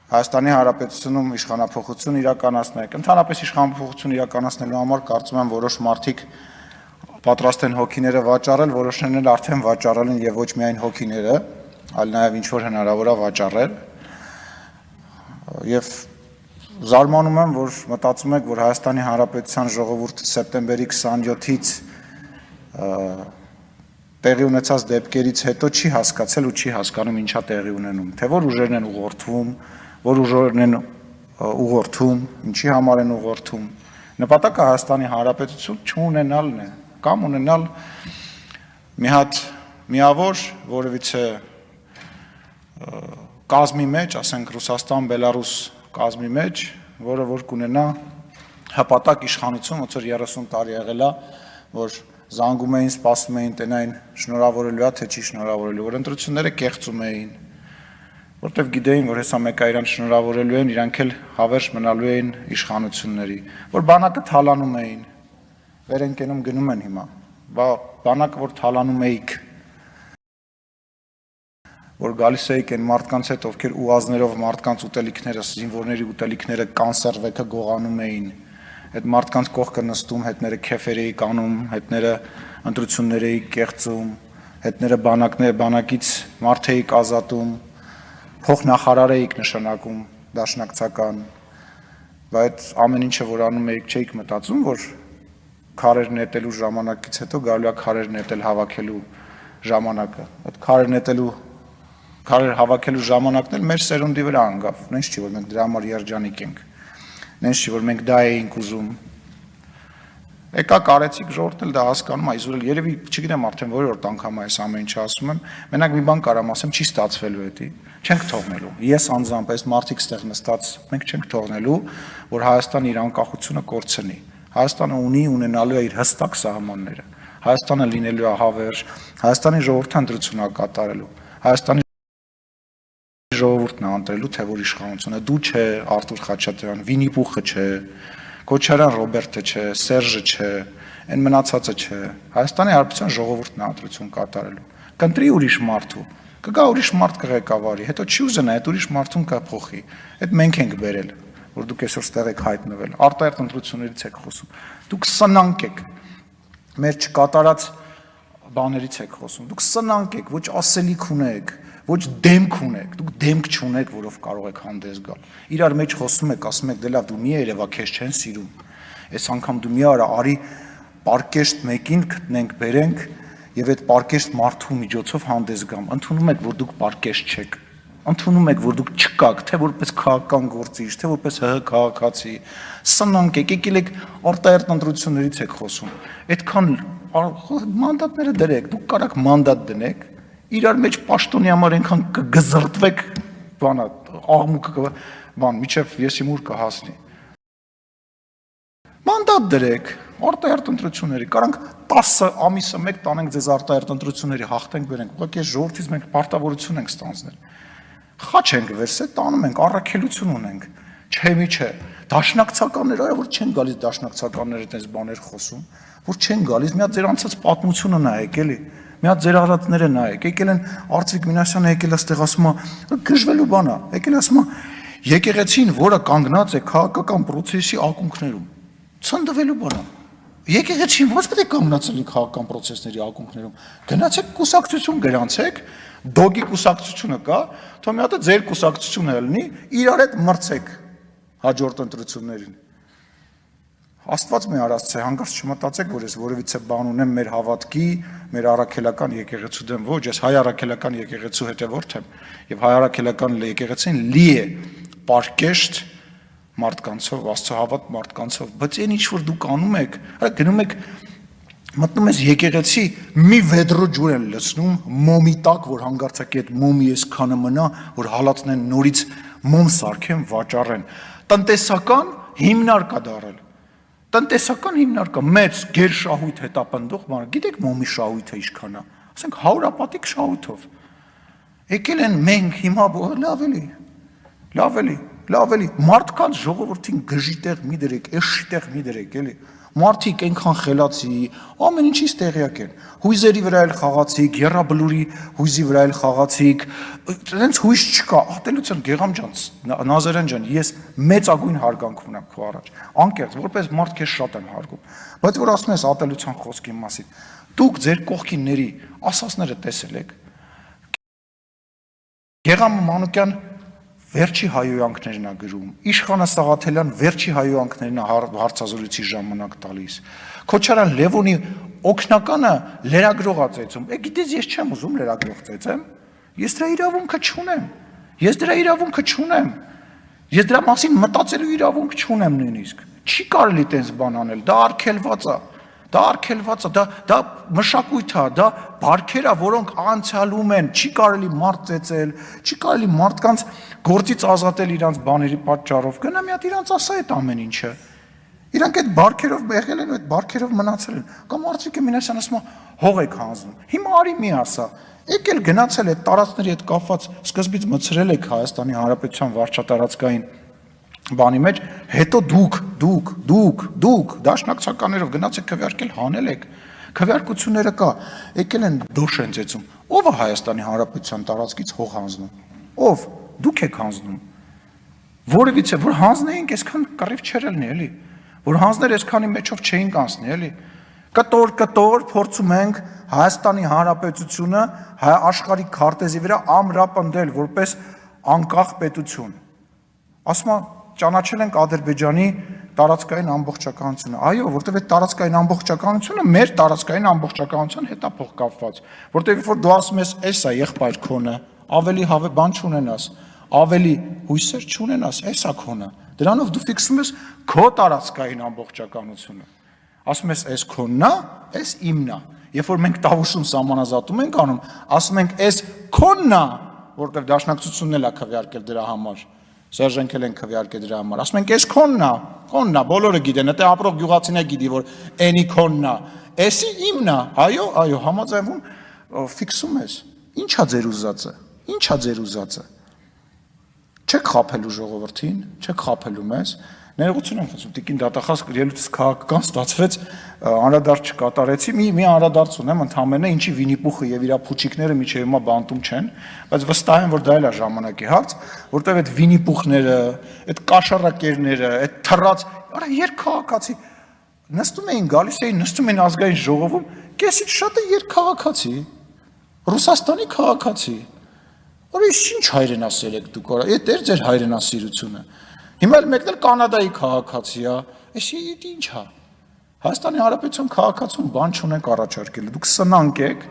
Հայաստանի Հանրապետությունում իշխանափոխություն իրականացնեք, ընդհանրապես իշխանափոխություն իրականացնելու համար կարծում եմ որոշ մարդիկ պատրաստ են հոգիները վաճառել, որոշներն էլ արդեն վաճառել են եւ ոչ միայն հոգիները, այլ նաեւ ինչ որ հնարավոր է վաճառել։ Եվ զարմանում եմ, որ մտածում եք, որ Հայաստանի Հանրապետության ժողովուրդը սեպտեմբերի 27-ից տեղի ունեցած դեպքերից հետո չի հասկացել ու չի հասկանում ինչա տեղի ունենում, թե որ ուժերն են ուղղորդվում, որ ուժերն են ուղղորդում, ինչի համար են ուղղորդում։ Նպատակը Հայաստանի Հանրապետություն չունենալն է, կամ ունենալ մի հատ միավոր որևիցե կազմի մեջ, ասենք Ռուսաստան, Բելարուս կազմի մեջ, որը որ կունենա հպատակ իշխանություն, ոնց որ 30 տարի եղել է, որ զանգում էին, սպասում էին, տենային շնորհավորելու է, թե չի շնորհավորելու, որ ընտրությունները կեղծում էին, որտեվ գիտեին, որ հեսա մեկը իրան շնորհավորելու են, իրանք էլ հավերժ մնալու էին իշխանությունների, որ բանակը թալանում էին, վեր են կենում գնում են հիմա, բանակը որ թալանում էիք, որ գալիս էիք են մարդկանց հետ, ովքեր ուազներով մարդկանց ուտելիքները, զինվորների ուտելիքները կանսերվեքը գողանում էին, այդ մարդկանց կողքը նստում, հետները քեֆեր էիք անում, հետները ընտրություններ էիք կեղծում, հետները բանակից մարդ էիք ազատում, փոխնախարար էիք նշանակում, դաշնակցական, բայց ամեն ինչը որ անում էիք չէիք մտածում, որ քարեր նետելու ժամանակից հետո գալու է քարեր նետել հավաքելու ժամանակը, այդ քարեր հավաքելու ժամանակն էլ մեր սերունդի վրա անգավ, նենց չի, որ մենք դրա համար երջանիկ ենք, նենց չի, որ մենք դա էինք ուզում, եկա կարեցիք ժողովուրդն էլ դա հասկանում է, իզուր էլ երևի չգիտեմ արդեն որորդ անգամ այս ամեն ինչը ասում եմ, մենակ մի բան կարամ ասեմ, չի ստացվելու էդի, չենք թողնելու, ես անձամբ այս մարդիկ ստեղ նստած, մենք չենք թողնելու, որ Հայաստանը իր անկախությունը կորցնի, Հայաստանը ունենալու է իր հստակ սահմանները, Հայաստանը լինելու է հավերժ, Հայաստանի ժողովուրդը ընտրություն է կատարելու, Հայաստանի ժողովուրդն է ընտրելու, թե որ իշխանությունը, դու չէ, Արթուր Խաչատրյան, Վինի Պուխը չէ, Քոչարյան Ռոբերտը չէ, Սերժը չէ, այն մնացածը չէ, Հայաստանի Հանրապետության ժողովուրդն է ընտրություն կատարելու, կընտրի ուրիշ մարդու, կգա ուրիշ մարդ կղեկավարի, հետո չի ուզենա այդ ուրիշ մարդուն կփոխի, այդ մենք ենք բերել, որ դուք այսօր ստեղ եք հայտնվել, արտահերթ ընտրություններից եք խոսում, դուք սնանկ եք, մեր չկատարած բաներից եք խոսում, դուք սնանկ եք, ոչ ասելիք ունեք, ոչ դեմք ունեք, դուք դեմք չունեք, որով կարող եք հանդես գալ, իրար մեջ խոսում եք, ասում եք, դե լավ, դու մի երևա քեզ չեն սիրում, այս անգամ դու մի արա, արի պարկեշտ մեկին գտնենք, բերենք եւ այդ պարկեշտ մարդու միջոցով հանդես գամ, ընդունում եք, որ դուք պարկեշտ չեք, ընդունում եք, որ դուք չկաք, թե որպես քաղաքական գործիչ, թե որպես ՀՀ քաղաքացի, սնանկ եք, եկել եք արտահերթ ընտրություններից եք խոսում, այդքան մանդատները դրեք, դուք կարաք մանդատ դնեք, իրար մեջ պաշտոնի համար այնքան կգզրտվեք, բանա, աղմուկը, բան, միջև եսիմուր կհասնի, մանդատ դրեք, արտահերթ ընտրությունների, կարանք 10 ամիսը մեկ տանենք ձեզ արտահերթ ընտրությունների, հաղթենք բերենք, ուղղակի այս ժողովրդից մենք պարտավորություն ենք ստանձնել, խաչ ենք վերսել, տանում ենք, առաքելություն ունենք, չէ մի չէ, դաշնակցականներ, այո, որ չեն գալիս դաշնակցականները այդպես բաներ խոսում, որ չեն գալիս, մի հատ ձեր անցած պատմությունը նայեք, էլի, մի հատ ձեր արածները նայեք, եկել են Արծվիկ Մինասյանը եկել է ստեղ ասում է, գժվելու բան է, եկել է ասում է, եկեղեցին, որը կանգնած է քաղաքական process-ի ակունքներում, ցնդվելու բան է, եկեղեցին ո՞նց պետք է կանգնած լինի քաղաքական process-ների ակունքներում, գնացեք կուսակցություն գրանցեք, դոգի կուսակցությունը կա, թող մի հատ ձեր կուսակցությունը լինի, իրար հետ մրցեք հաջորդ ընտրություններին։ Աստված մի արածցե, հանգարց չմտածեք, որ ես որևիցե բան ունեմ մեր հավատքի, մեր առաքելական եկեղեցու դեմ, ոչ, ես հայ առաքելական եկեղեցու հետևորդ եմ, եւ հայ առաքելական եկեղեցին լի է պարկեշտ մարդկանցով, աստծոհավատ մարդկանցով, բայց այն ինչ որ դուք անում եք, գնում եք մտնում ես եկեղեցի, մի վեդրո ջուր են լցնում, մոմի տակ, որ հանգարցակի այդ մոմի այսքանը մնա, որ հալածնեն նորից մոմ սարքեն, վաճառեն, տնտեսական հիմնար կա դարել, տնտեսական հիմնար կա, մեծ գեր շահույթ հետապնդող բան, գիտեք մոմի շահույթը ինչքան է, ասենք 100-ապատիկ շահույթով, եկել են մենք հիմա լավ էլի, մարդկանց ժողովրդին գժի տեղ մի դրեք, էշի տեղ մի դրեք, էլի, Մարդիկ այնքան խելացի, ամեն ինչից տեղյակ են։ Հույզերի վրա էլ խաղացիք, եռաբլուրի հույզի վրա էլ խաղացիք, այնց հույզ չկա։ Ատելության Գեգամ ջան, Նազարյան ջան, ես մեծագույն հարգանք ունեմ քո առաջ։ Անկեղծ, որպես մարդ քեզ շատ եմ հարգում։ Բայց որ ասում ես ատելության խոսքի մասին, դուք ձեր կողքինների ասածները տեսել եք։ Գեգամ Մանուկյան վերջի հայոյանքներն է գրում, Իշխանը Սաղաթելյան վերջի հայոյանքներն է հարցազրույցի ժամանակ տալիս, Քոչարյան Լևոնի օգնականը լրագրողա ծեծում, գիտես ես չեմ ուզում լրագրող ծեծեմ, ես դրա իրավունքը չունեմ, ես դրա մասին մտածելու իրավունք չունեմ նույնիսկ, չի կարելի տենց բան անել, դա արգելված է, դա մշակույթ է, դա բարքեր է, որոնք անցյալում են, չի կարելի մարդ ծեծել, չի կարելի մարդկանց գործից ազատել իրանց բաների պատճառով, գնա մի հատ իրանց ասա այդ ամեն ինչը, իրանք այդ բարքերով եղել են ու այդ բարքերով մնացել են, կամ Արծվիկ Մինասյան ասում է հող եք հանձնում, հիմա արի մի ասա, եկել գնացել այդ տարածքների հետ կապված սկզբից մցրել եք Հայաստանի Հանրապետության վարչատարածքային բանի մեջ, հետո դուք դաշնակցականներով գնացեք քվեարկել հանել եք, քվեարկությունները կա, եկել են դոշ են ծեծում, ով է Հայաստանի Հանրապետության տարածքից հող հանձնում, ով, դուք եք հանձնում, որևիցե, որ հանձնեինք այսքան կռիվ չէր ելնի, էլի, որ հանձներ այսքանի մեջով չէինք անցնի, էլի, կտոր փորձում ենք Հայաստանի Հանրապետությունը աշխարհի քարտեզի վրա ամրապնդել որպես անկախ պետություն, ասում է ճանաչել ենք Ադրբեջանի տարածքային ամբողջականությունը, այո, որտեղ այդ տարածքային ամբողջականությունը մեր տարածքային ամբողջականության հետ է փոխկապված, որտեղ որ դու ասում ես, էս է եղբայր քոնը, ավելի բան չունենաս, ավելի հույսեր չունենաս, էս է քոնը, դրանով դու ֆիքսում ես քո տարածքային ամբողջականությունը, ասում ես, էս քոնն է, էս իմն է, երբ որ մենք Տավուշում սահմանազատում ենք անում, ասում ենք, էս քոնն է, որտեղ դաշնակցությունն էլ է քվեարկել դրա համար, Սերժենքել են քվեարկել դրա համար, ասում ենք, էս քոնն է, բոլորը գիտեն, դա ապրող գյուղացին է գիտի, որ էնի քոնն է, էսի իմն է, այո, համաձայնվում ֆիքսում ես, ինչա ձեր ուզածը, չեք խաբելու ժողովրդին, չեք խաբելու մեզ, ներողություն եմ խնդրում, Տիկին դատախազ ելույթս քաղաքական ստացվեց, անդրադարձ չկատարեցի, մի անդրադարձ ունեմ ընդամենը, ինչի Վիննի-Պուխը եւ իր փուչիկները միջև հիմա բանտում չեն, բայց վստահ եմ, որ դա էլ է ժամանակի հարց, որտեղ այդ Վիննի-Պուխները, այդ կաշառակերները, այդ թռած, արա երկքաղաքացի նստում էին ազգային ժողովում, կեսից շատը երկքաղաքացի, Ռուսաստանի քաղաքացի, Որից ինչ հայրենասեր եք դուք, այդ էր ձեր հայրենասիրությունը, հիմա էլ մեկն էլ Կանադայի քաղաքացի է, էսի ինչ է, Հայաստանի Հանրապետության քաղաքացուն բան չունենք առաջարկելու, դուք սնանկ եք,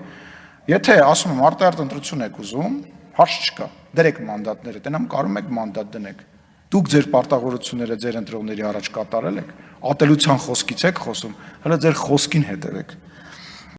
եթե ասում եմ արտահերթ ընտրություն եք ուզում, հարց չկա, դրեք մանդատները, տենամ կարում եք մանդատ դնեք, դուք ձեր պարտավորությունները ձեր ընտրողների առաջ կատարել եք, ատելության խոսքից եք խոսում, հələ ձեր խոսքին հետևեք